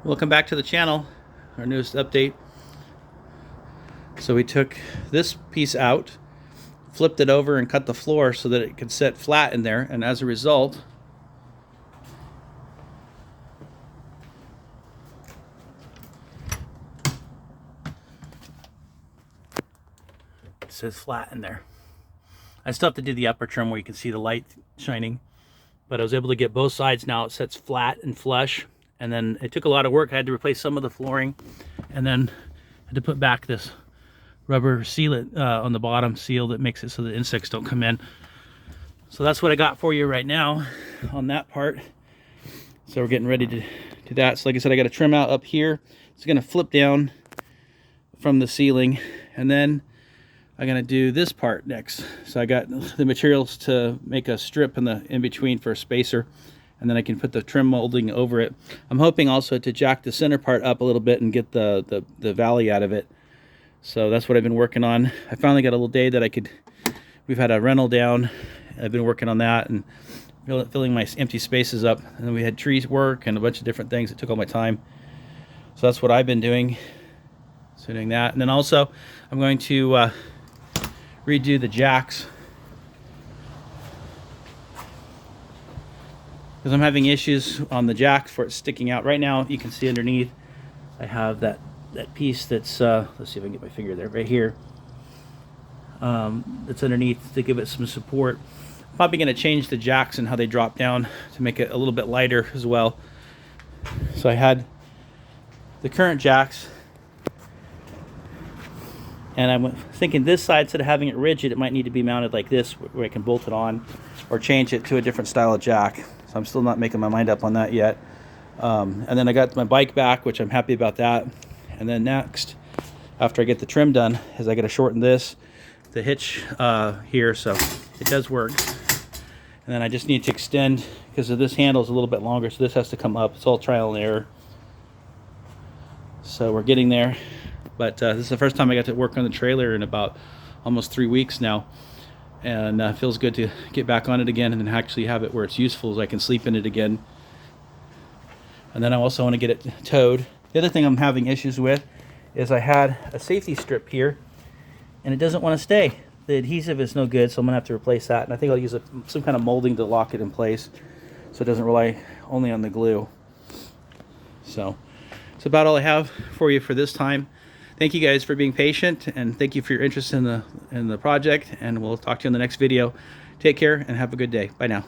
Welcome back to the channel, our newest update. So we took this piece out, flipped it over and cut the floor so that it could sit flat in there, and as a result it sits flat in there. I still have to do the upper trim where you can see the light shining, but I was able to get both sides. Now it sits flat and flush. And then it took a lot of work. I had to replace some of the flooring, and then I had to put back this rubber sealant on the bottom seal that makes it so the insects don't come in. So that's what I got for you right now on that part. So we're getting ready to do that. So like I said, I got a trim out up here. It's gonna flip down from the ceiling, and then I'm gonna do this part next. So I got the materials to make a strip in between for a spacer, and then I can put the trim molding over it. I'm hoping also to jack the center part up a little bit and get the valley out of it. So that's what I've been working on. I finally got a little day that we've had a rental down. I've been working on that and filling my empty spaces up. And then we had tree work and a bunch of different things that took all my time. So that's what I've been doing. So doing that. And then also I'm going to redo the jacks, because I'm having issues on the jack for it sticking out. Right now, you can see underneath, I have that piece that's, let's see if I can get my finger there, right here. That's underneath to give it some support. I'm probably going to change the jacks and how they drop down to make it a little bit lighter as well. So I had the current jacks, and I'm thinking this side, instead of having it rigid, it might need to be mounted like this, where I can bolt it on or change it to a different style of jack. So I'm still not making my mind up on that yet. And then I got my bike back, which I'm happy about that. And then next, after I get the trim done, is I got to shorten the hitch here, so it does work. And then I just need to extend, because of this handle is a little bit longer, so this has to come up. It's all trial and error. So we're getting there. But this is the first time I got to work on the trailer in about almost 3 weeks now. And it feels good to get back on it again and then actually have it where it's useful, so I can sleep in it again. And then I also want to get it towed. The other thing I'm having issues with is I had a safety strip here, and it doesn't want to stay. The adhesive is no good, so I'm going to have to replace that. And I think I'll use some kind of molding to lock it in place so it doesn't rely only on the glue. So that's about all I have for you for this time. Thank you guys for being patient, and thank you for your interest in the project, and we'll talk to you in the next video. Take care and have a good day. Bye now.